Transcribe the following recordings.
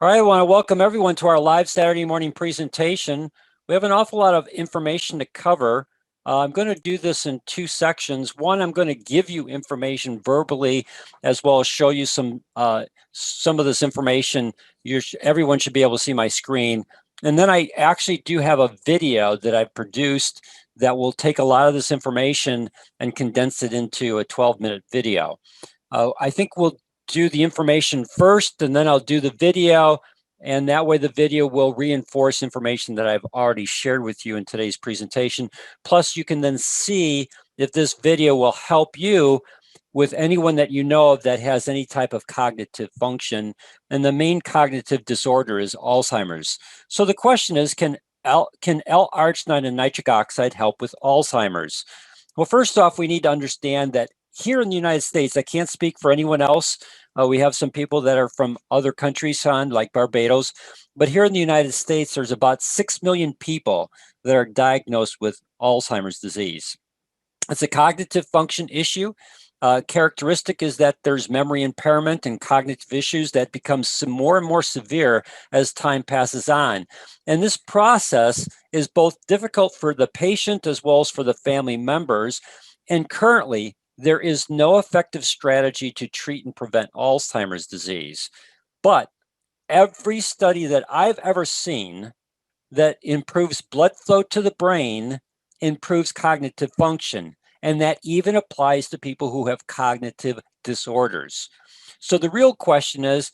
All right, I want to welcome everyone to our live Saturday morning presentation. We have an awful lot of information to cover. I'm going to do this in two sections. One, I'm going to give you information verbally, as well as show you some of this information. Everyone should be able to see my screen. And then I actually do have a video that I've produced that will take a lot of this information and condense it into a 12-minute video. I think we'll do the information first, and then I'll do the video, and that way the video will reinforce information that I've already shared with you in today's presentation. Plus, you can then see if this video will help you with anyone that you know of that has any type of cognitive function. And the main cognitive disorder is Alzheimer's. So the question is, can L-arginine and nitric oxide help with Alzheimer's? Well, first off, we need to understand that here in the United States, I can't speak for anyone else. We have some people that are from other countries, like Barbados. But here in the United States, there's about 6 million people that are diagnosed with Alzheimer's disease. It's a cognitive function issue. Characteristic is that there's memory impairment and cognitive issues that become more and more severe as time passes on. And this process is both difficult for the patient as well as for the family members. And currently, there is no effective strategy to treat and prevent Alzheimer's disease. But every study that I've ever seen that improves blood flow to the brain improves cognitive function. And that even applies to people who have cognitive disorders. So the real question is,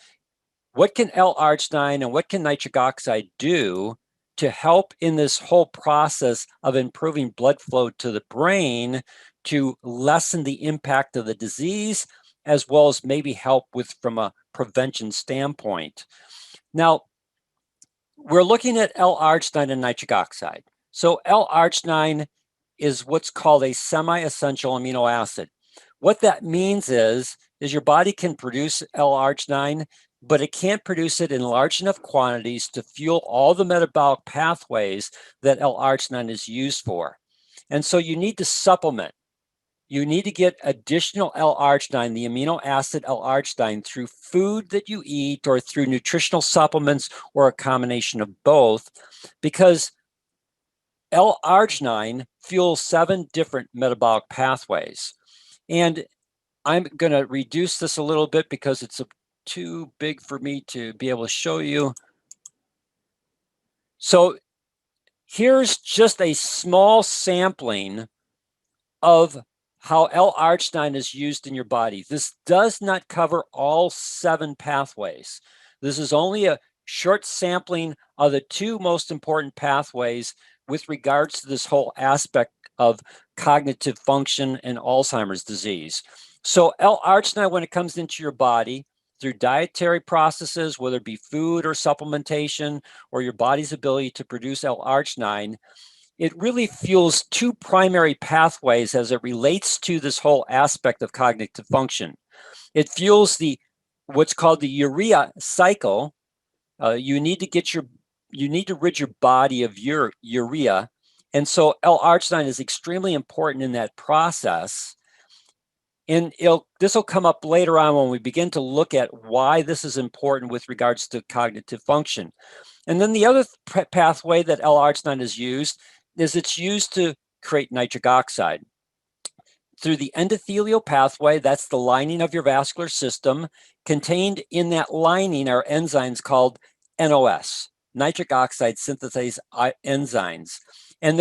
what can L-arginine and what can nitric oxide do to help in this whole process of improving blood flow to the brain to lessen the impact of the disease, as well as maybe help with from a prevention standpoint? Now, we're looking at L-arginine and nitric oxide. So L-arginine is what's called a semi-essential amino acid. What that means is your body can produce L-arginine, but it can't produce it in large enough quantities to fuel all the metabolic pathways that L-arginine is used for. And so you need to supplement. You need to get additional L-arginine, the amino acid L-arginine, through food that you eat or through nutritional supplements or a combination of both, because L-arginine fuels 7 different metabolic pathways. And I'm going to reduce this a little bit because it's too big for me to be able to show you. So here's just a small sampling of how L-arginine is used in your body. This does not cover all 7 pathways. This is only a short sampling of the 2 most important pathways with regards to this whole aspect of cognitive function and Alzheimer's disease. So L-arginine, when it comes into your body through dietary processes, whether it be food or supplementation or your body's ability to produce L-arginine, it really fuels 2 primary pathways as it relates to this whole aspect of cognitive function. It fuels what's called the urea cycle. You need to rid your body of your urea. And so L-arginine is extremely important in that process. And this will come up later on when we begin to look at why this is important with regards to cognitive function. And then the other pathway that L-arginine is used is it's used to create nitric oxide. Through the endothelial pathway, that's the lining of your vascular system. Contained in that lining are enzymes called NOS, nitric oxide synthase enzymes. And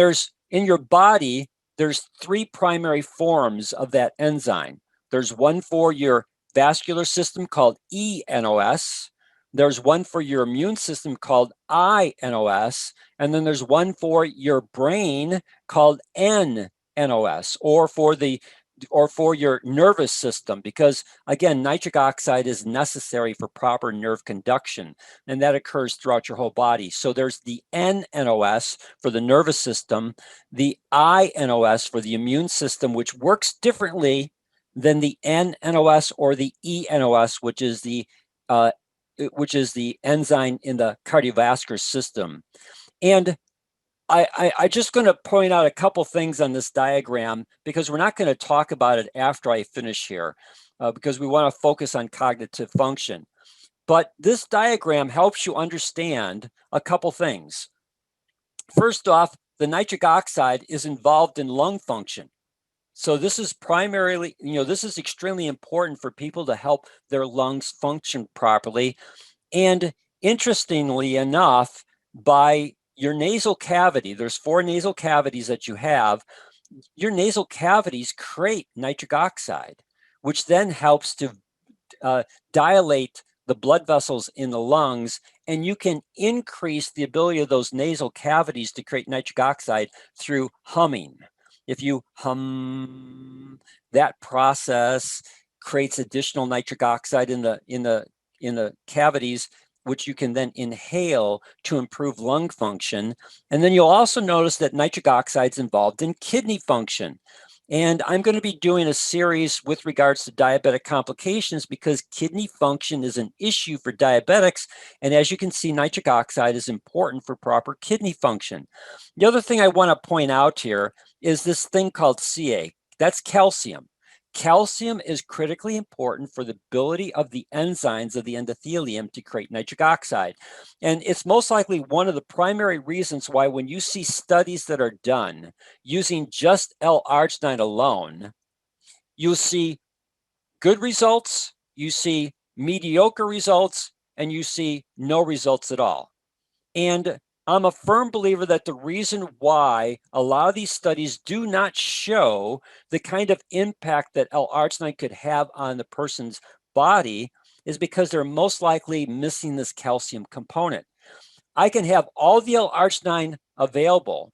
in your body, there's 3 primary forms of that enzyme. There's one for your vascular system called eNOS. There's one for your immune system called iNOS. And then there's one for your brain called nNOS, or for your nervous system, because again, nitric oxide is necessary for proper nerve conduction, and that occurs throughout your whole body. So there's the nNOS for the nervous system, the iNOS for the immune system, which works differently than the nNOS or the eNOS, which is the enzyme in the cardiovascular system. And I just going to point out a couple things on this diagram, because we're not going to talk about it after I finish here, because we want to focus on cognitive function. But this diagram helps you understand a couple things. First off, the nitric oxide is involved in lung function. So this is primarily, this is extremely important for people to help their lungs function properly. And interestingly enough, by your nasal cavity, there's 4 nasal cavities that you have. Your nasal cavities create nitric oxide, which then helps to dilate the blood vessels in the lungs, and you can increase the ability of those nasal cavities to create nitric oxide through humming. If you hum, that process creates additional nitric oxide in the cavities, which you can then inhale to improve lung function. And then you'll also notice that nitric oxide is involved in kidney function. And I'm going to be doing a series with regards to diabetic complications because kidney function is an issue for diabetics. And as you can see, nitric oxide is important for proper kidney function. The other thing I want to point out here is this thing called Ca. That's calcium. Calcium is critically important for the ability of the enzymes of the endothelium to create nitric oxide. And it's most likely one of the primary reasons why when you see studies that are done using just L-arginine alone, you'll see good results, you see mediocre results, and you see no results at all. And I'm a firm believer that the reason why a lot of these studies do not show the kind of impact that L-arginine could have on the person's body is because they're most likely missing this calcium component. I can have all the L-arginine available,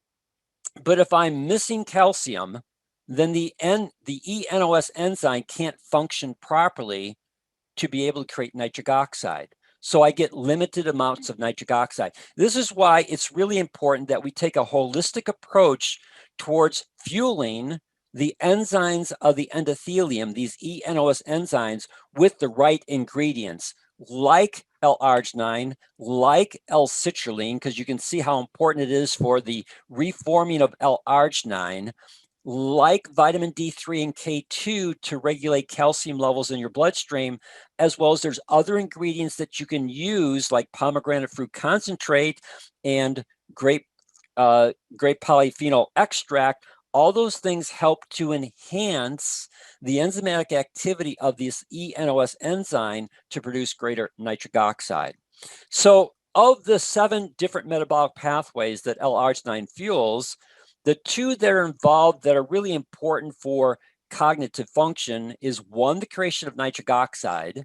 but if I'm missing calcium, then the eNOS enzyme can't function properly to be able to create nitric oxide. So I get limited amounts of nitric oxide. This is why it's really important that we take a holistic approach towards fueling the enzymes of the endothelium, these eNOS enzymes, with the right ingredients, like L-arginine, like L-citrulline, because you can see how important it is for the reforming of L-arginine, like vitamin D3 and K2 to regulate calcium levels in your bloodstream, as well as there's other ingredients that you can use like pomegranate fruit concentrate and grape polyphenol extract. All those things help to enhance the enzymatic activity of this eNOS enzyme to produce greater nitric oxide. So of the 7 different metabolic pathways that L-arginine fuels, the 2 that are involved that are really important for cognitive function is one, the creation of nitric oxide,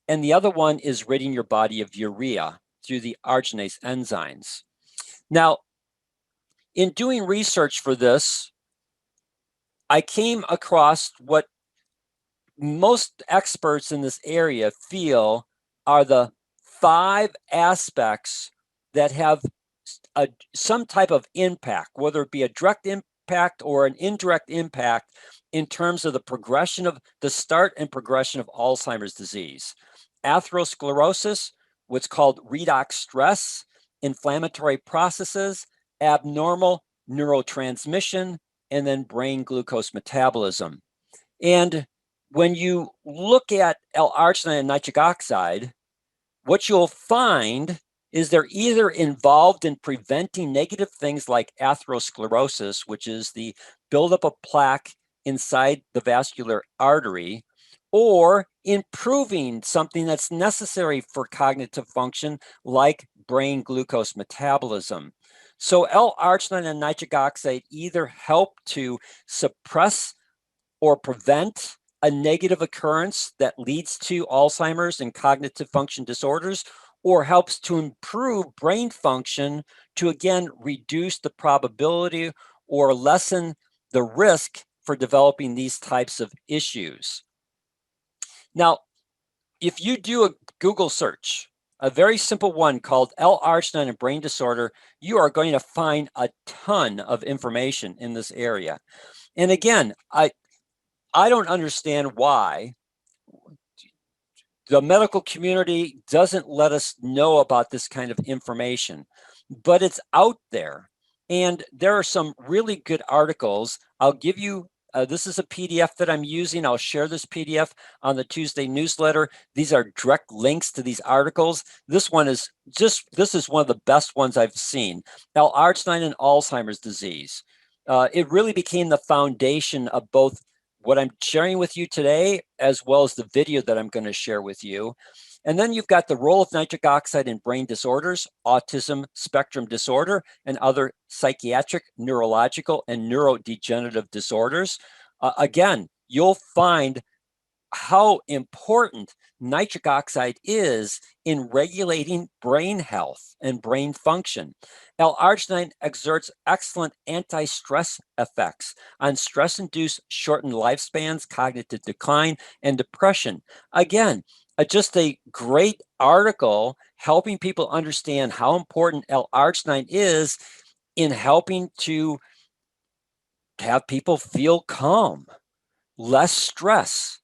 and the other one is ridding your body of urea through the arginase enzymes. Now, in doing research for this, I came across what most experts in this area feel are the 5 aspects that have some type of impact, whether it be a direct impact or an indirect impact in terms of the progression of the start and progression of Alzheimer's disease. Atherosclerosis, what's called redox stress, inflammatory processes, abnormal neurotransmission, and then brain glucose metabolism. And when you look at L-arginine and nitric oxide, what you'll find is they're either involved in preventing negative things like atherosclerosis, which is the buildup of plaque inside the vascular artery, or improving something that's necessary for cognitive function like brain glucose metabolism. So L-arginine and nitric oxide either help to suppress or prevent a negative occurrence that leads to Alzheimer's and cognitive function disorders, or helps to improve brain function to, again, reduce the probability or lessen the risk for developing these types of issues. Now, if you do a Google search, a very simple one called L-arginine and brain disorder, you are going to find a ton of information in this area. And again, I don't understand why the medical community doesn't let us know about this kind of information, but it's out there. And there are some really good articles. I'll give you this is a PDF that I'm using. I'll share this PDF on the Tuesday newsletter. These are direct links to these articles. This is one of the best ones I've seen. L-arginine and Alzheimer's disease. It really became the foundation of both what I'm sharing with you today, as well as the video that I'm going to share with you. And then you've got the role of nitric oxide in brain disorders, autism spectrum disorder, and other psychiatric, neurological, and neurodegenerative disorders. Again, you'll find how important nitric oxide is in regulating brain health and brain function. L-arginine exerts excellent anti-stress effects on stress-induced shortened lifespans, cognitive decline, and depression. Again, just a great article helping people understand how important L-arginine is in helping to have people feel calm, less stress.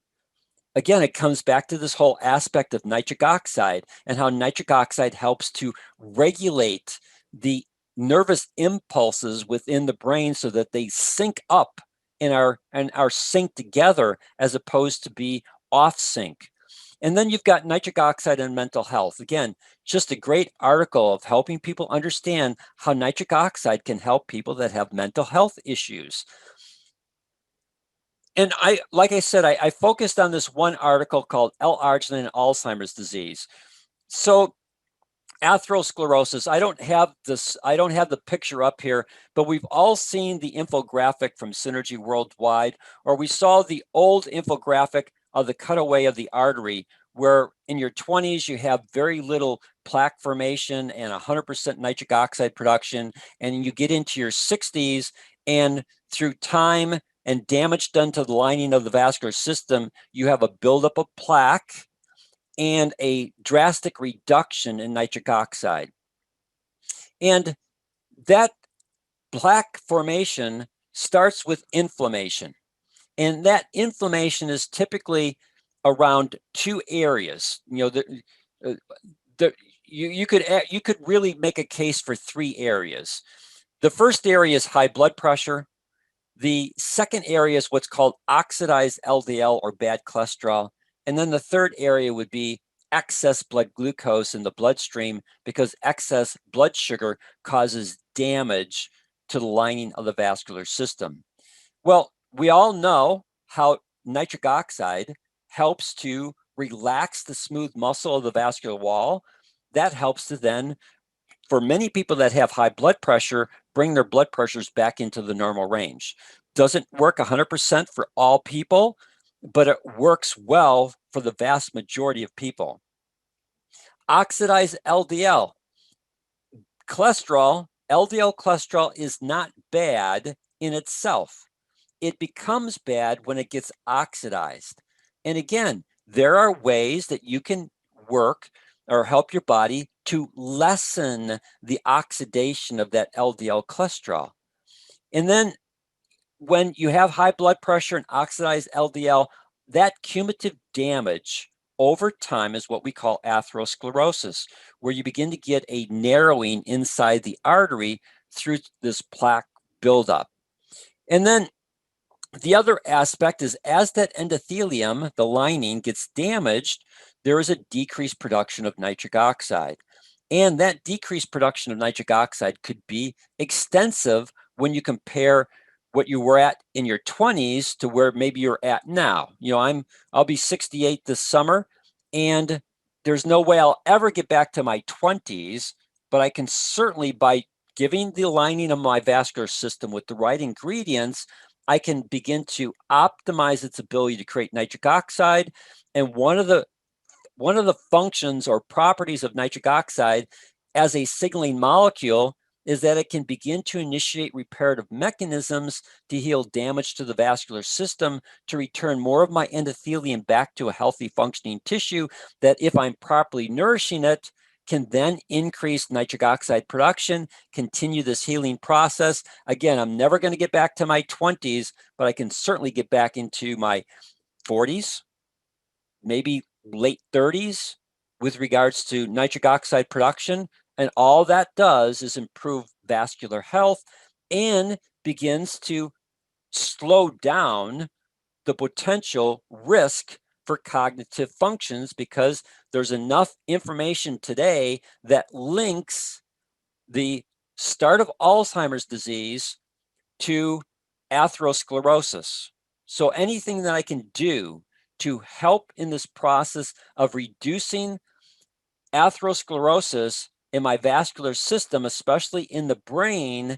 Again, it comes back to this whole aspect of nitric oxide and how nitric oxide helps to regulate the nervous impulses within the brain so that they sync up and are synced together as opposed to be off sync. And then you've got nitric oxide and mental health. Again, just a great article of helping people understand how nitric oxide can help people that have mental health issues. And like I said, I focused on this one article called L-arginine and Alzheimer's disease. So atherosclerosis, I don't have the picture up here, but we've all seen the infographic from Synergy Worldwide, or we saw the old infographic of the cutaway of the artery, where in your 20s you have very little plaque formation and 100% nitric oxide production, and you get into your 60s, and through time and damage done to the lining of the vascular system, you have a buildup of plaque and a drastic reduction in nitric oxide. And that plaque formation starts with inflammation. And that inflammation is typically around two areas. You know, you could really make a case for three areas. The first area is high blood pressure. The second area is what's called oxidized LDL or bad cholesterol. And then the third area would be excess blood glucose in the bloodstream, because excess blood sugar causes damage to the lining of the vascular system. Well, we all know how nitric oxide helps to relax the smooth muscle of the vascular wall. That helps to then, for many people that have high blood pressure, bring their blood pressures back into the normal range. Doesn't work 100% for all people, but it works well for the vast majority of people. Oxidized LDL. Cholesterol, LDL cholesterol is not bad in itself. It becomes bad when it gets oxidized. And again, there are ways that you can work or help your body to lessen the oxidation of that LDL cholesterol. And then when you have high blood pressure and oxidized LDL, that cumulative damage over time is what we call atherosclerosis, where you begin to get a narrowing inside the artery through this plaque buildup. And then the other aspect is, as that endothelium, the lining, gets damaged, there is a decreased production of nitric oxide. And that decreased production of nitric oxide could be extensive when you compare what you were at in your 20s to where maybe you're at now. You know, I'll be 68 this summer, and there's no way I'll ever get back to my 20s, but I can certainly, by giving the lining of my vascular system with the right ingredients, I can begin to optimize its ability to create nitric oxide. And one of the functions or properties of nitric oxide as a signaling molecule is that it can begin to initiate reparative mechanisms to heal damage to the vascular system, to return more of my endothelium back to a healthy functioning tissue that, if I'm properly nourishing it, can then increase nitric oxide production, continue this healing process. Again, I'm never going to get back to my 20s, but I can certainly get back into my 40s, maybe late 30s with regards to nitric oxide production. And all that does is improve vascular health and begins to slow down the potential risk for cognitive functions, because there's enough information today that links the start of Alzheimer's disease to atherosclerosis. So anything that I can do to help in this process of reducing atherosclerosis in my vascular system, especially in the brain,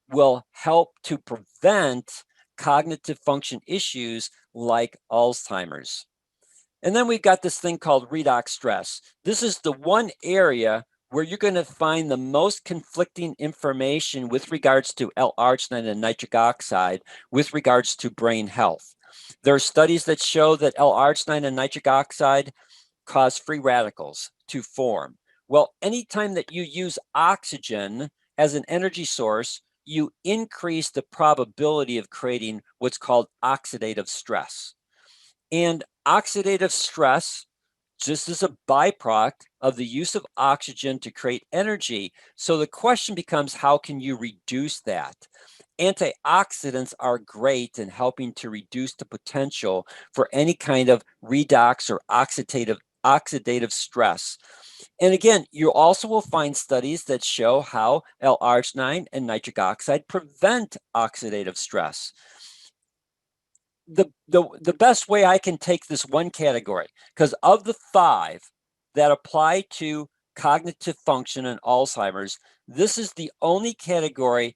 will help to prevent cognitive function issues like Alzheimer's. And then we've got this thing called redox stress. This is the one area where you're going to find the most conflicting information with regards to L-arginine and nitric oxide with regards to brain health. There are studies that show that L-arginine and nitric oxide cause free radicals to form. Well, anytime that you use oxygen as an energy source, you increase the probability of creating what's called oxidative stress. And oxidative stress just is a byproduct of the use of oxygen to create energy. So the question becomes, how can you reduce that? Antioxidants are great in helping to reduce the potential for any kind of redox or oxidative stress. And again, you also will find studies that show how L-arginine and nitric oxide prevent oxidative stress. The best way I can take this one category, because of the 5 that apply to cognitive function and Alzheimer's, this is the only category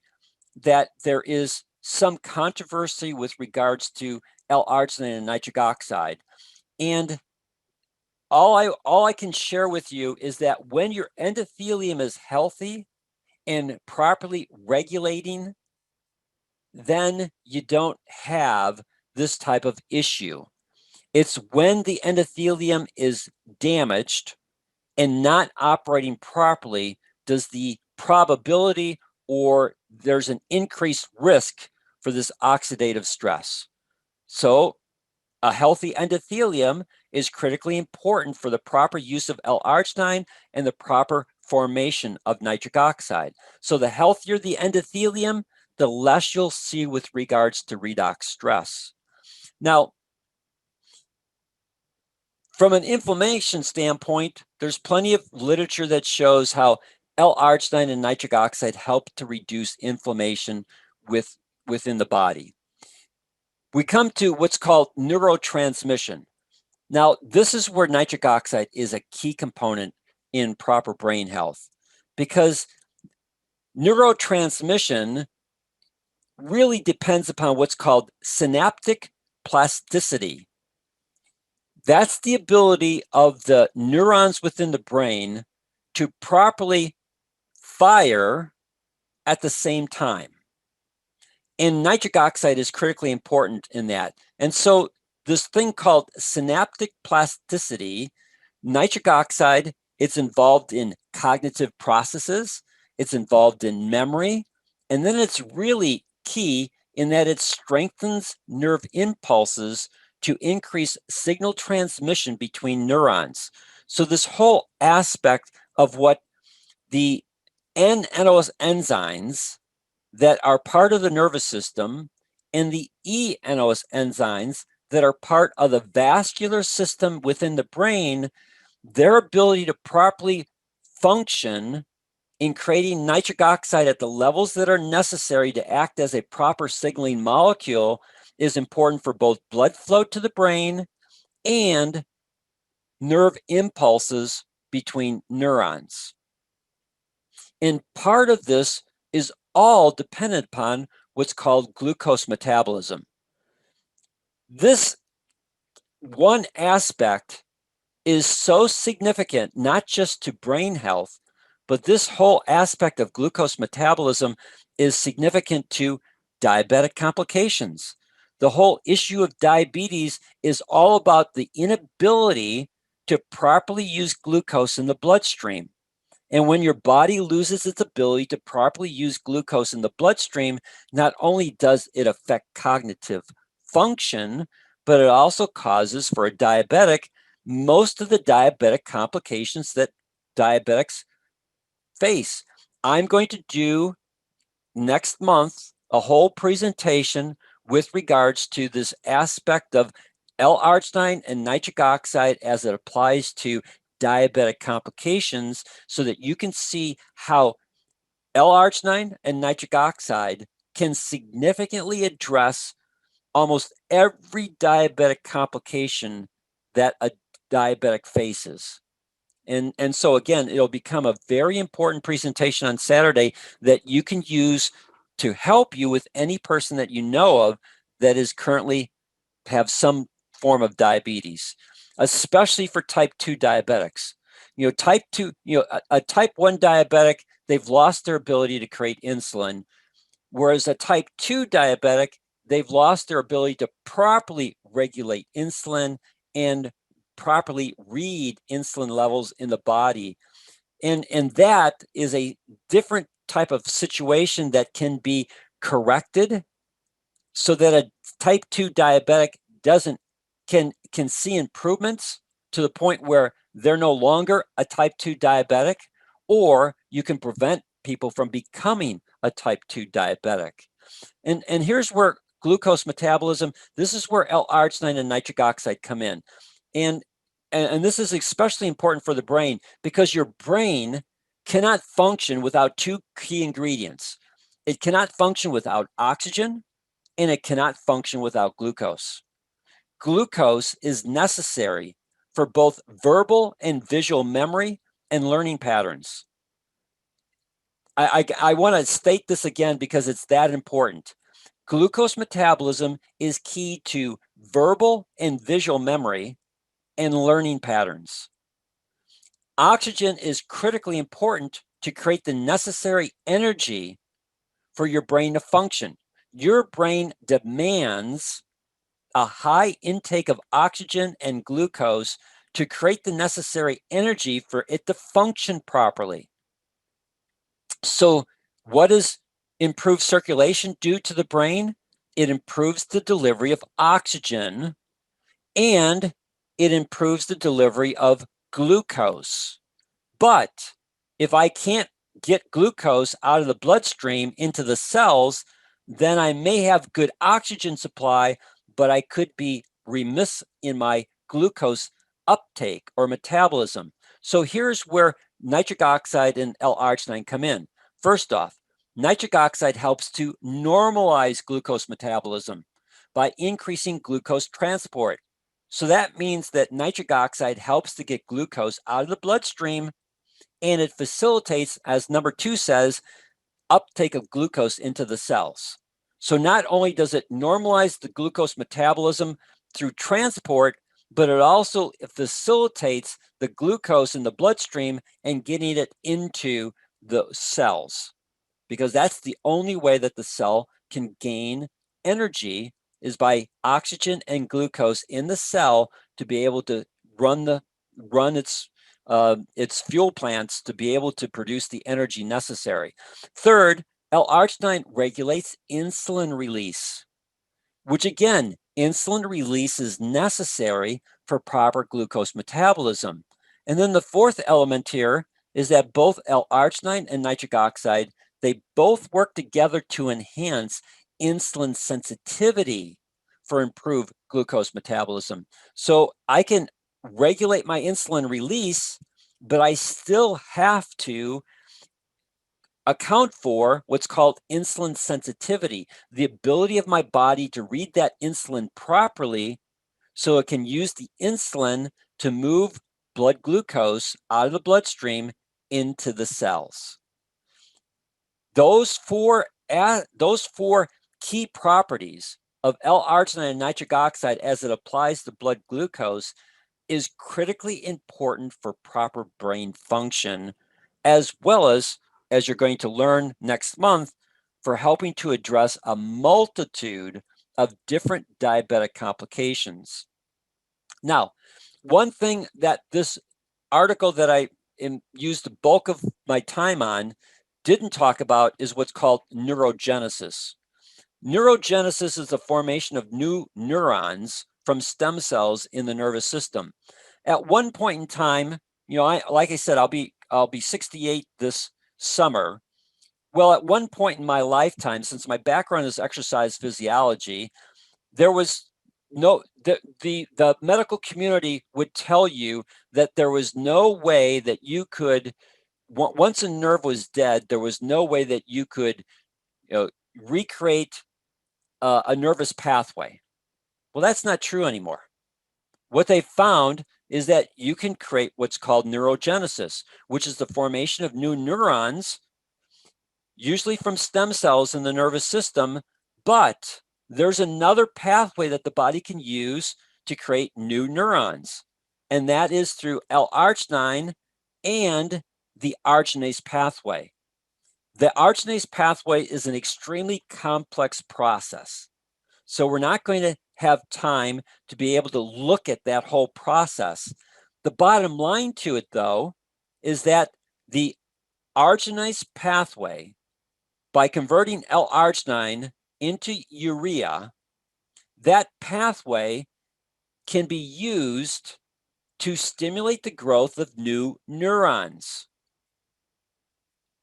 that there is some controversy with regards to L-arginine and nitric oxide. And all I can share with you is that when your endothelium is healthy and properly regulating, then you don't have this type of issue. It's when the endothelium is damaged and not operating properly does the probability or there's an increased risk for this oxidative stress. So a healthy endothelium is critically important for the proper use of L-arginine and the proper formation of nitric oxide. So the healthier the endothelium, the less you'll see with regards to redox stress. Now, from an inflammation standpoint, there's plenty of literature that shows how L-arginine and nitric oxide help to reduce inflammation within the body. We come to what's called neurotransmission. Now, this is where nitric oxide is a key component in proper brain health, because neurotransmission really depends upon what's called synaptic plasticity. That's the ability of the neurons within the brain to properly fire at the same time. And nitric oxide is critically important in that. And so this thing called synaptic plasticity, nitric oxide, it's involved in cognitive processes, it's involved in memory, and then it's really key in that it strengthens nerve impulses to increase signal transmission between neurons. So this whole aspect of what the N-NOS enzymes that are part of the nervous system and the E-NOS enzymes that are part of the vascular system within the brain, their ability to properly function in creating nitric oxide at the levels that are necessary to act as a proper signaling molecule is important for both blood flow to the brain and nerve impulses between neurons. And part of this is all dependent upon what's called glucose metabolism. This one aspect is so significant, not just to brain health, but this whole aspect of glucose metabolism is significant to diabetic complications. The whole issue of diabetes is all about the inability to properly use glucose in the bloodstream. And when your body loses its ability to properly use glucose in the bloodstream, not only does it affect cognitive function, but it also causes for a diabetic most of the diabetic complications that diabetics face. I'm going to do next month a whole presentation with regards to this aspect of L-arginine and nitric oxide as it applies to diabetic complications, so that you can see how L-arginine and nitric oxide can significantly address almost every diabetic complication that a diabetic faces. And so again, it'll become a very important presentation on Saturday that you can use to help you with any person that you know of that is currently have some form of diabetes, especially for type 2 diabetics. Type 2, a type 1 diabetic, they've lost their ability to create insulin, whereas a type 2 diabetic, they've lost their ability to properly regulate insulin and properly read insulin levels in the body. And that is a different type of situation that can be corrected so that a type 2 diabetic can see improvements to the point where they're no longer a type 2 diabetic, or you can prevent people from becoming a type 2 diabetic. And here's where glucose metabolism, this is where L-arginine and nitric oxide come in. And this is especially important for the brain, because your brain cannot function without two key ingredients. It cannot function without oxygen, and it cannot function without glucose. Glucose is necessary for both verbal and visual memory and learning patterns. I want to state this again because it's that important. Glucose metabolism is key to verbal and visual memory and learning patterns. Oxygen is critically important to create the necessary energy for your brain to function. Your brain demands a high intake of oxygen and glucose to create the necessary energy for it to function properly. So what does improved circulation do to the brain? It improves the delivery of oxygen, and it improves the delivery of glucose. But if I can't get glucose out of the bloodstream into the cells, then I may have good oxygen supply, but I could be remiss in my glucose uptake or metabolism. So here's where nitric oxide and L-arginine come in. First off, nitric oxide helps to normalize glucose metabolism by increasing glucose transport. So that means that nitric oxide helps to get glucose out of the bloodstream, and it facilitates, as number 2 says, uptake of glucose into the cells. So not only does it normalize the glucose metabolism through transport, but it also facilitates the glucose in the bloodstream and getting it into the cells, because that's the only way that the cell can gain energy, is by oxygen and glucose in the cell to be able to run its fuel plants to be able to produce the energy necessary. Third, L-arginine regulates insulin release, which again, insulin release is necessary for proper glucose metabolism. And then the fourth element here is that both L-arginine and nitric oxide, they both work together to enhance insulin sensitivity for improved glucose metabolism. So I can regulate my insulin release, but I still have to account for what's called insulin sensitivity, the ability of my body to read that insulin properly so it can use the insulin to move blood glucose out of the bloodstream into the cells. Those four key properties of L-arginine and nitric oxide as it applies to blood glucose is critically important for proper brain function, as well as you're going to learn next month, for helping to address a multitude of different diabetic complications. Now, one thing that this article that I used the bulk of my time on didn't talk about is what's called neurogenesis. Neurogenesis is the formation of new neurons from stem cells in the nervous system. At one point in time, like I said, I'll be 68 this summer. Well, at one point in my lifetime, since my background is exercise physiology, there was the medical community would tell you that there was no way that you could, once a nerve was dead, there was no way that you could recreate a nervous pathway. Well, that's not true anymore. What they found is that you can create what's called neurogenesis, which is the formation of new neurons, usually from stem cells in the nervous system, but there's another pathway that the body can use to create new neurons, and that is through L-arginine and the arginase pathway. The arginase pathway is an extremely complex process, so we're not going to have time to be able to look at that whole process. The bottom line to it, though, is that the arginase pathway, by converting L-arginine into urea, that pathway can be used to stimulate the growth of new neurons.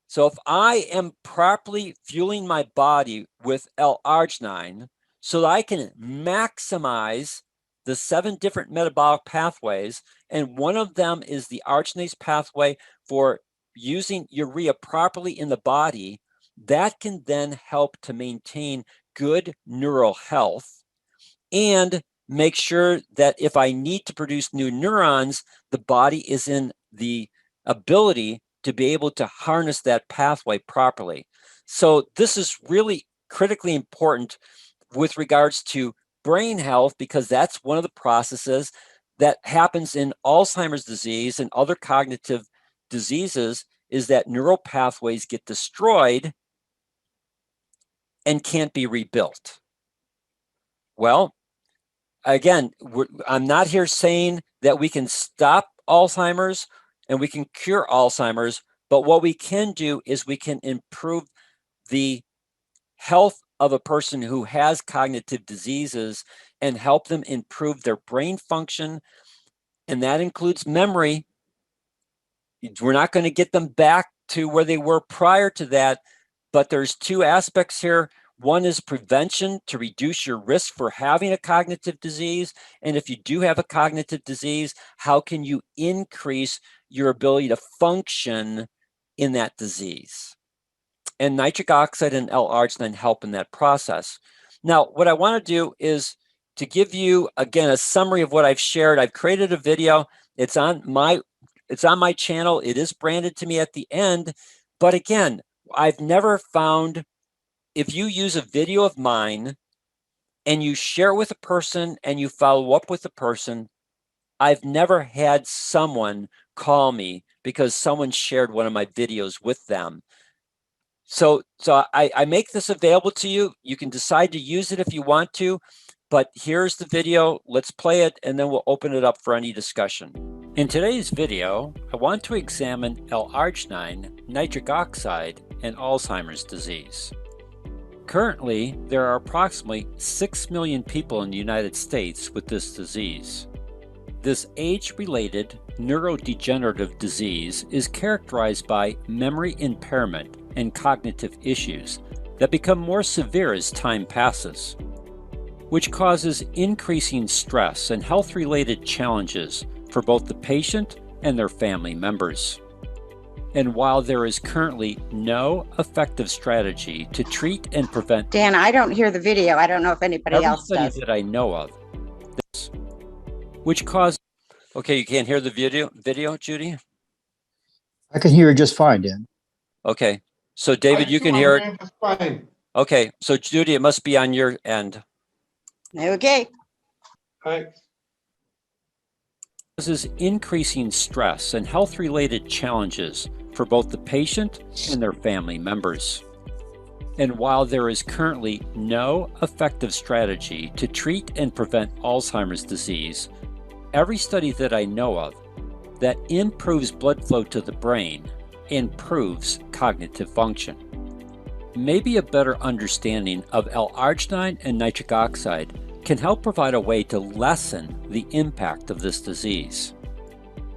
So if I am properly fueling my body with L-arginine so that I can maximize the 7 different metabolic pathways, and one of them is the arginase pathway for using urea properly in the body, that can then help to maintain good neural health and make sure that if I need to produce new neurons, the body is in the ability to be able to harness that pathway properly. So this is really critically important with regards to brain health, because that's one of the processes that happens in Alzheimer's disease and other cognitive diseases, is that neural pathways get destroyed and can't be rebuilt. Well, again, I'm not here saying that we can stop Alzheimer's and we can cure Alzheimer's, but what we can do is we can improve the health of a person who has cognitive diseases and help them improve their brain function, and that includes memory. We're not going to get them back to where they were prior to that, but there's 2 aspects here. One is prevention to reduce your risk for having a cognitive disease. And if you do have a cognitive disease, how can you increase your ability to function in that disease? And nitric oxide and L-arginine help in that process. Now, what I want to do is to give you, again, a summary of what I've shared. I've created a video. It's on my channel. It is branded to me at the end. But again, I've never found, if you use a video of mine and you share it with a person and you follow up with a person, I've never had someone call me because someone shared one of my videos with them. So I make this available to you. You can decide to use it if you want to, but here's the video. Let's play it, and then we'll open it up for any discussion. In today's video, I want to examine L-arginine, nitric oxide, and Alzheimer's disease. Currently, there are approximately 6 million people in the United States with this disease. This age-related neurodegenerative disease is characterized by memory impairment and cognitive issues that become more severe as time passes, which causes increasing stress and health-related challenges for both the patient and their family members. And while there is currently no effective strategy to treat and prevent— Dan, I don't hear the video. I don't know if anybody else does. that I know of, which causes— Okay, you can't hear the video, Judy? I can hear it just fine, Dan. Okay, so David, you can hear it? Fine. Okay, so Judy, it must be on your end. Okay. Thanks. Causes increasing stress and health-related challenges for both the patient and their family members. And while there is currently no effective strategy to treat and prevent Alzheimer's disease, every study that I know of that improves blood flow to the brain improves cognitive function. Maybe a better understanding of L-arginine and nitric oxide can help provide a way to lessen the impact of this disease.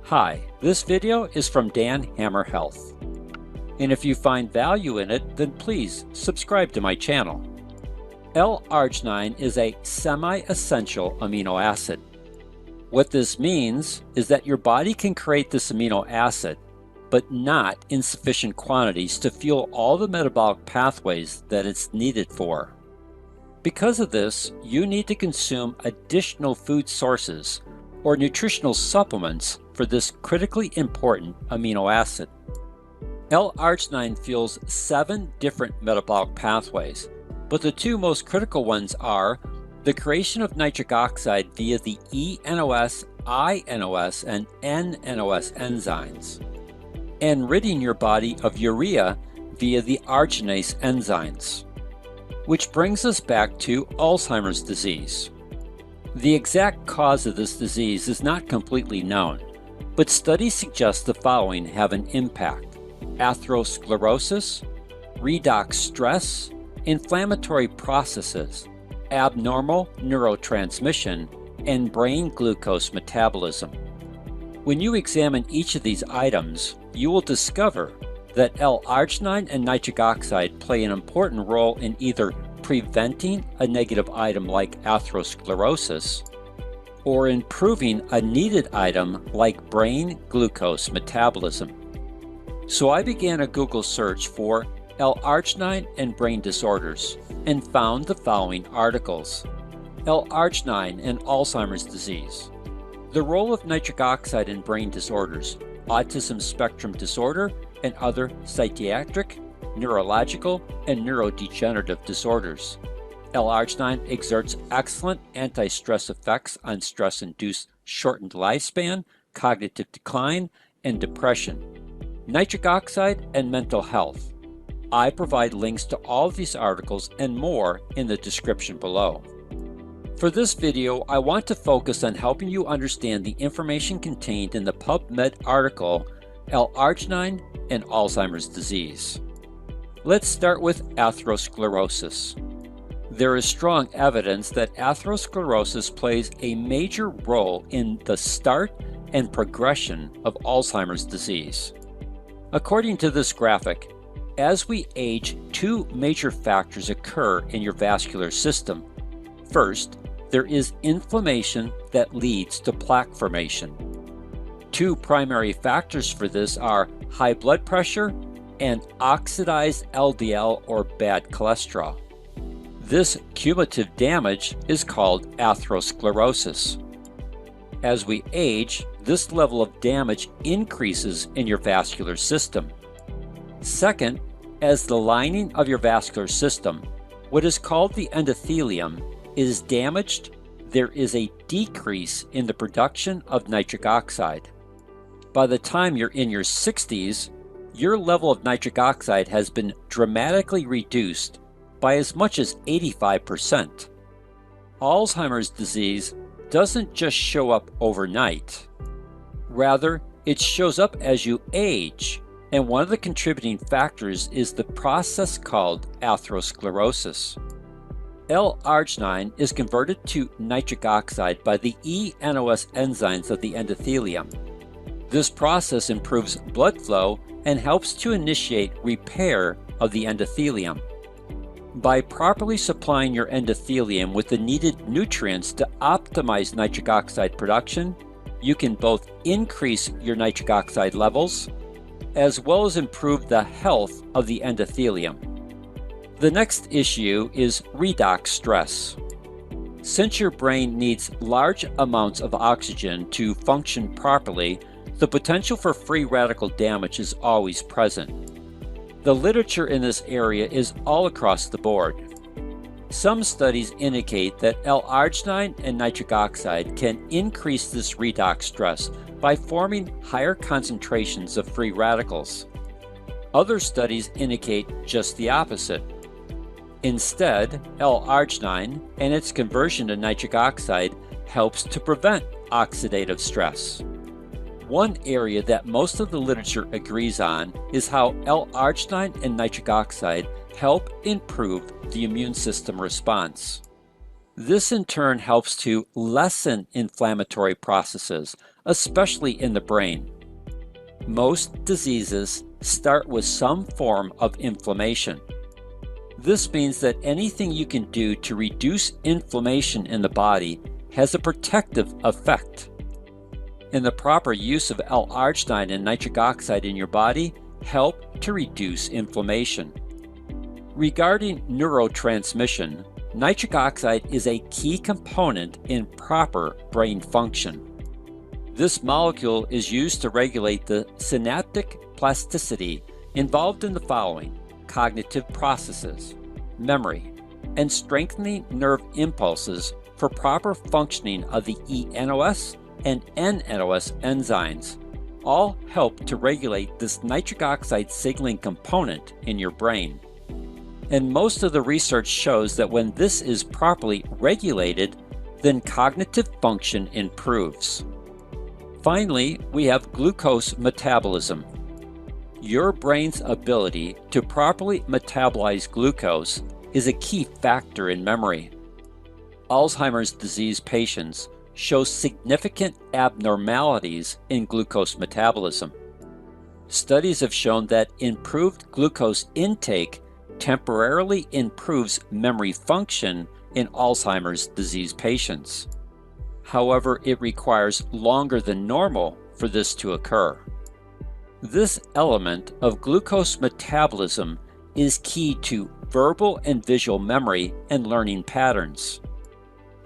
Hi, this video is from Dan Hammer Health. And if you find value in it, then please subscribe to my channel. L-arginine is a semi-essential amino acid. What this means is that your body can create this amino acid, but not in sufficient quantities to fuel all the metabolic pathways that it's needed for. Because of this, you need to consume additional food sources or nutritional supplements for this critically important amino acid. L-arginine fuels 7 different metabolic pathways, but the 2 most critical ones are the creation of nitric oxide via the eNOS, iNOS, and nNOS enzymes, and ridding your body of urea via the arginase enzymes. Which brings us back to Alzheimer's disease. The exact cause of this disease is not completely known, but studies suggest the following have an impact: atherosclerosis, redox stress, inflammatory processes, abnormal neurotransmission, and brain glucose metabolism. When you examine each of these items, you will discover that L-arginine and nitric oxide play an important role in either preventing a negative item like atherosclerosis or improving a needed item like brain glucose metabolism. So I began a Google search for L-arginine and brain disorders and found the following articles: L-arginine and Alzheimer's disease, the role of nitric oxide in brain disorders, autism spectrum disorder, and other psychiatric, neurological, and neurodegenerative disorders. L-arginine exerts excellent anti-stress effects on stress-induced shortened lifespan, cognitive decline, and depression. Nitric oxide and mental health. I provide links to all of these articles and more in the description below. For this video, I want to focus on helping you understand the information contained in the PubMed article, L-arginine and Alzheimer's disease. Let's start with atherosclerosis. There is strong evidence that atherosclerosis plays a major role in the start and progression of Alzheimer's disease. According to this graphic, as we age, 2 major factors occur in your vascular system. First, there is inflammation that leads to plaque formation. 2 primary factors for this are high blood pressure and oxidized LDL or bad cholesterol. This cumulative damage is called atherosclerosis. As we age, this level of damage increases in your vascular system. Second, as the lining of your vascular system, what is called the endothelium, is damaged, there is a decrease in the production of nitric oxide. By the time you're in your 60s, your level of nitric oxide has been dramatically reduced by as much as 85%. Alzheimer's disease doesn't just show up overnight. Rather, it shows up as you age, and one of the contributing factors is the process called atherosclerosis. L-arginine is converted to nitric oxide by the eNOS enzymes of the endothelium. This process improves blood flow and helps to initiate repair of the endothelium. By properly supplying your endothelium with the needed nutrients to optimize nitric oxide production, you can both increase your nitric oxide levels as well as improve the health of the endothelium. The next issue is redox stress. Since your brain needs large amounts of oxygen to function properly, the potential for free radical damage is always present. The literature in this area is all across the board. Some studies indicate that L-arginine and nitric oxide can increase this redox stress by forming higher concentrations of free radicals. Other studies indicate just the opposite. Instead, L-arginine and its conversion to nitric oxide helps to prevent oxidative stress. One area that most of the literature agrees on is how L-arginine and nitric oxide help improve the immune system response. This in turn helps to lessen inflammatory processes, especially in the brain. Most diseases start with some form of inflammation. This means that anything you can do to reduce inflammation in the body has a protective effect. And the proper use of L-arginine and nitric oxide in your body help to reduce inflammation. Regarding neurotransmission, nitric oxide is a key component in proper brain function. This molecule is used to regulate the synaptic plasticity involved in the following: cognitive processes, memory, and strengthening nerve impulses for proper functioning of the eNOS and nNOS enzymes. All help to regulate this nitric oxide signaling component in your brain. And most of the research shows that when this is properly regulated, then cognitive function improves. Finally, we have glucose metabolism. Your brain's ability to properly metabolize glucose is a key factor in memory. Alzheimer's disease patients show significant abnormalities in glucose metabolism. Studies have shown that improved glucose intake temporarily improves memory function in Alzheimer's disease patients. However, it requires longer than normal for this to occur. This element of glucose metabolism is key to verbal and visual memory and learning patterns.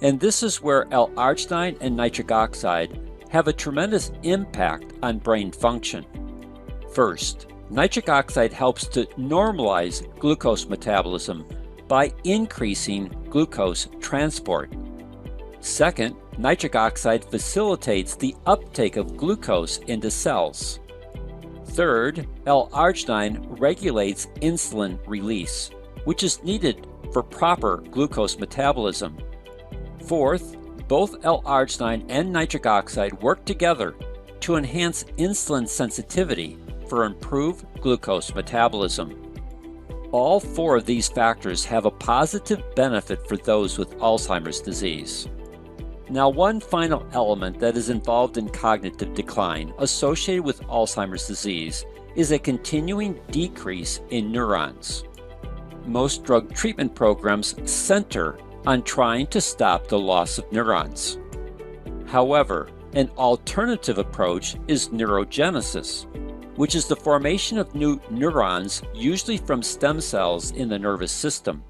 And this is where L-arginine and nitric oxide have a tremendous impact on brain function. First, nitric oxide helps to normalize glucose metabolism by increasing glucose transport. Second, nitric oxide facilitates the uptake of glucose into cells. Third, L-arginine regulates insulin release, which is needed for proper glucose metabolism. Fourth, both L-arginine and nitric oxide work together to enhance insulin sensitivity for improved glucose metabolism. All four of these factors have a positive benefit for those with Alzheimer's disease. Now, one final element that is involved in cognitive decline associated with Alzheimer's disease is a continuing decrease in neurons. Most drug treatment programs center on trying to stop the loss of neurons. However, an alternative approach is neurogenesis, which is the formation of new neurons, usually from stem cells in the nervous system.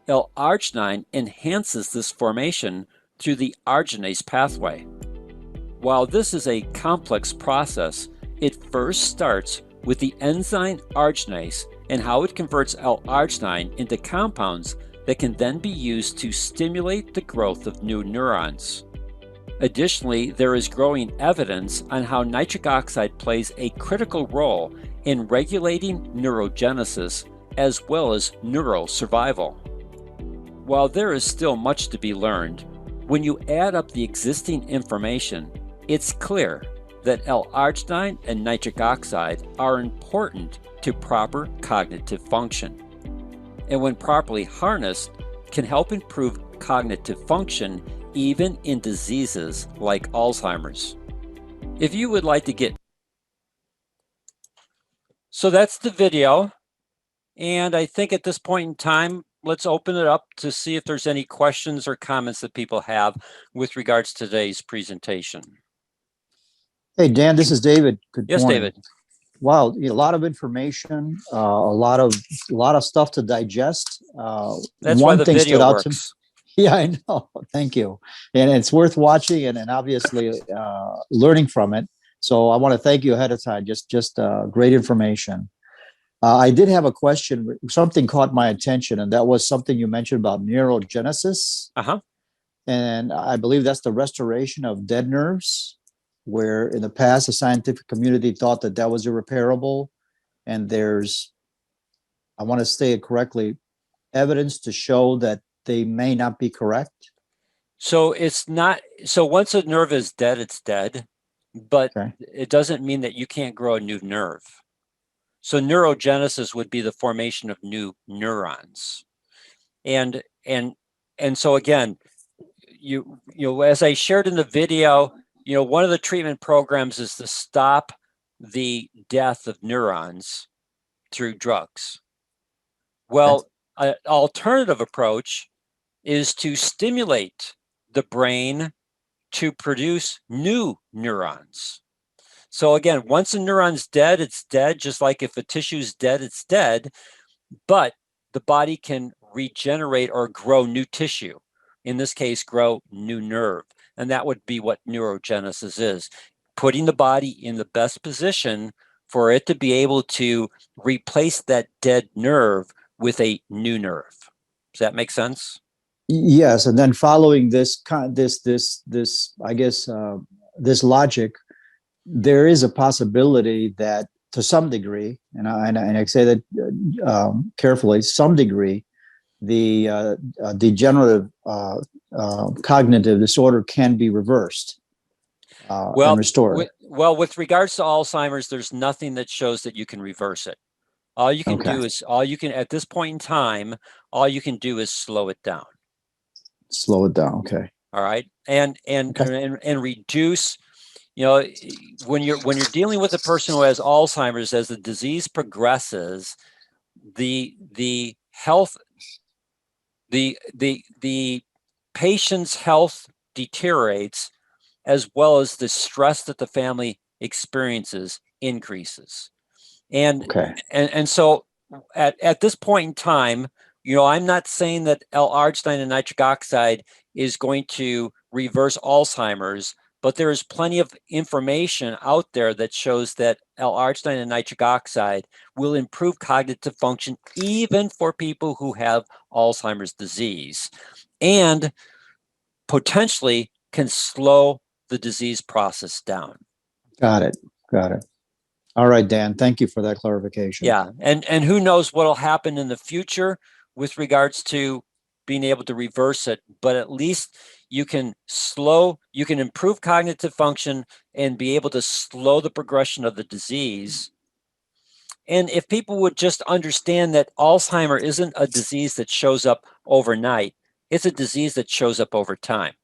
L-arginine enhances this formation through the arginase pathway. While this is a complex process, it first starts with the enzyme arginase and how it converts L-arginine into compounds that can then be used to stimulate the growth of new neurons. Additionally, there is growing evidence on how nitric oxide plays a critical role in regulating neurogenesis as well as neural survival. While there is still much to be learned, when you add up the existing information, it's clear that L-arginine and nitric oxide are important to proper cognitive function, and when properly harnessed, can help improve cognitive function even in diseases like Alzheimer's. If you would like to get... So that's the video, and I think at this point in time, let's open it up to see if there's any questions or comments that people have with regards to today's presentation. Hey, Dan, this is David. Good Yes, morning. David. Wow, a lot of information, a lot of stuff to digest. That's why the video to works. Yeah, I know. Thank you. And it's worth watching and obviously learning from it. So I want to thank you ahead of time. Just great information. I did have a question. Something caught my attention, and that was something you mentioned about neurogenesis. And I believe that's the restoration of dead nerves, where in the past the scientific community thought that that was irreparable. And there's, I want to say it correctly, evidence to show that they may not be correct. So it's not, so once a nerve is dead, it's dead, but it doesn't mean that you can't grow a new nerve. So neurogenesis would be the formation of new neurons. And so again, you know, as I shared in the video, you know, one of the treatment programs is to stop the death of neurons through drugs. Well, an alternative approach is to stimulate the brain to produce new neurons. So again, once a neuron's dead, it's dead, just like if a tissue's dead, it's dead, but the body can regenerate or grow new tissue. In this case, grow new nerve. And that would be what neurogenesis is, putting the body in the best position for it to be able to replace that dead nerve with a new nerve. Does that make sense? Yes, and then following this I guess this logic, there is a possibility that to some degree, and I say that carefully, some degree, the degenerative cognitive disorder can be reversed and restored. With regards to Alzheimer's, there's nothing that shows that you can reverse it. All you can do is, at this point in time, all you can do is slow it down. Slow it down, okay. All right, and reduce. You know, when you're dealing with a person who has Alzheimer's, as the disease progresses, the health, the patient's health deteriorates, as well as the stress that the family experiences increases. And so at this point in time, you know, I'm not saying that L-arginine and nitric oxide is going to reverse Alzheimer's, but there is plenty of information out there that shows that L-arginine and nitric oxide will improve cognitive function even for people who have Alzheimer's disease, and potentially can slow the disease process down. Got it. All right, Dan, thank you for that clarification. Yeah, and who knows what'll happen in the future with regards to being able to reverse it, but at least you can improve cognitive function and be able to slow the progression of the disease. And if people would just understand that Alzheimer isn't a disease that shows up overnight, it's a disease that shows up over time.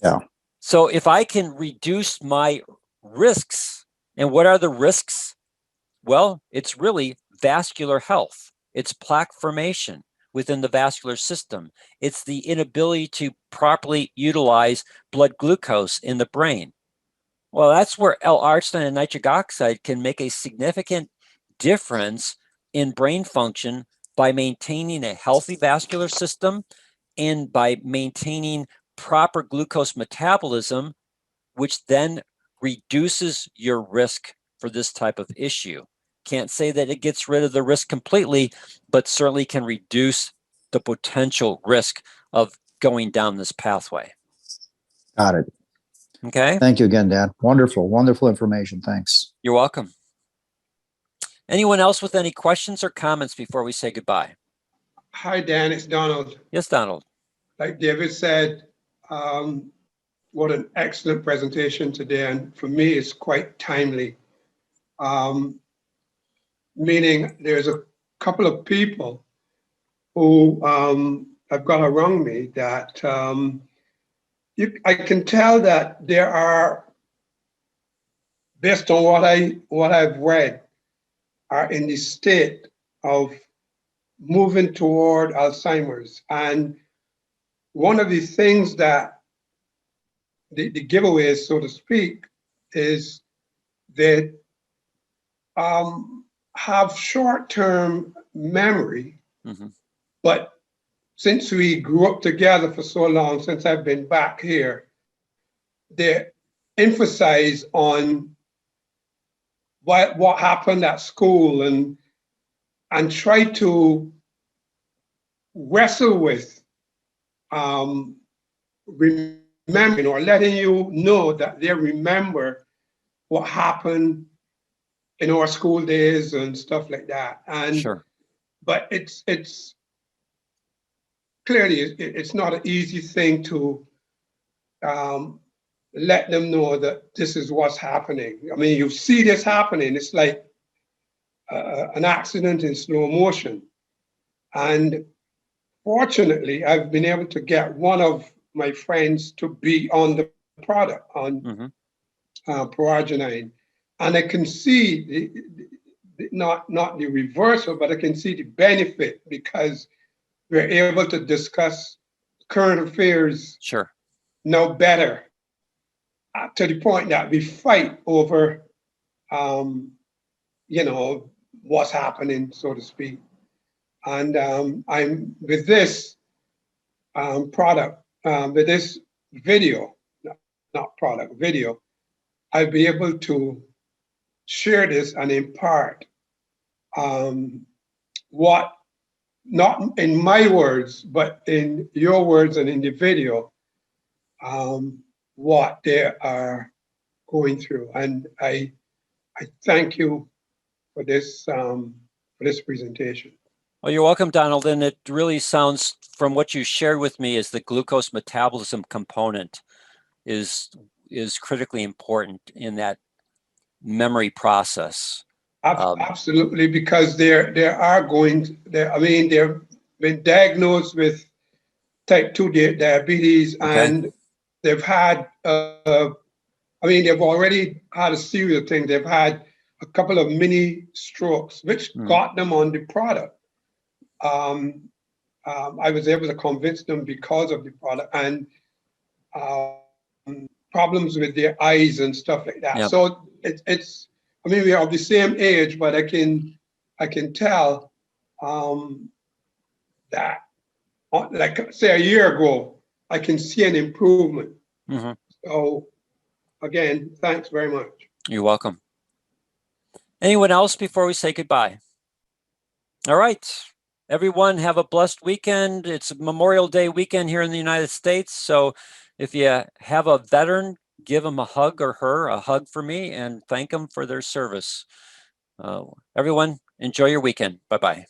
Yeah. So if I can reduce my risks, and what are the risks? Well, it's really vascular health. It's plaque formation within the vascular system. It's the inability to properly utilize blood glucose in the brain. Well, that's where L-arginine and nitric oxide can make a significant difference in brain function by maintaining a healthy vascular system and by maintaining proper glucose metabolism, which then reduces your risk for this type of issue. Can't say that it gets rid of the risk completely, but certainly can reduce the potential risk of going down this pathway. Got it. Okay. Thank you again, Dan. Wonderful information. Thanks. You're welcome. Anyone else with any questions or comments before we say goodbye? Hi, Dan. It's Donald. Yes, Donald. Like David said, what an excellent presentation today. And for me, it's quite timely. Meaning there's a couple of people who have got around me that I can tell that there are, based on what I've read, are in the state of moving toward Alzheimer's. And one of the things that the giveaways, so to speak, is that have short-term memory, but since we grew up together for so long, since I've been back here, they emphasize on what happened at school and try to wrestle with remembering or letting you know that they remember what happened in our school days and stuff like that. And sure. But it's clearly it's not an easy thing to let them know that this is what's happening. I mean, you see this happening, it's like an accident in slow motion. And fortunately, I've been able to get one of my friends to be on the product, on L-arginine. And I can see not the reversal, but I can see the benefit because we're able to discuss current affairs Sure. now better, to the point that we fight over, you know, what's happening, so to speak. And I'm with this product, with this video, not product, video, I'll be able to share this and impart what, not in my words, but in your words and in the video, what they are going through. And I thank you for this presentation. Well, you're welcome, Donald. And it really sounds, from what you shared with me, is the glucose metabolism component is critically important in that memory process. Absolutely, because they've been diagnosed with type 2 diabetes, Okay. and they've had, they've already had a serious thing. They've had a couple of mini strokes, which got them on the product. I was able to convince them because of the product, and problems with their eyes and stuff like that. Yep. So it's we are of the same age, but I can tell that, like say a year ago, I can see an improvement. Mm-hmm. So again, thanks very much. You're welcome. Anyone else before we say goodbye? All right. Everyone have a blessed weekend. It's Memorial Day weekend here in the United States. So if you have a veteran, give them a hug, or her a hug for me, and thank them for their service. Everyone, enjoy your weekend. Bye-bye.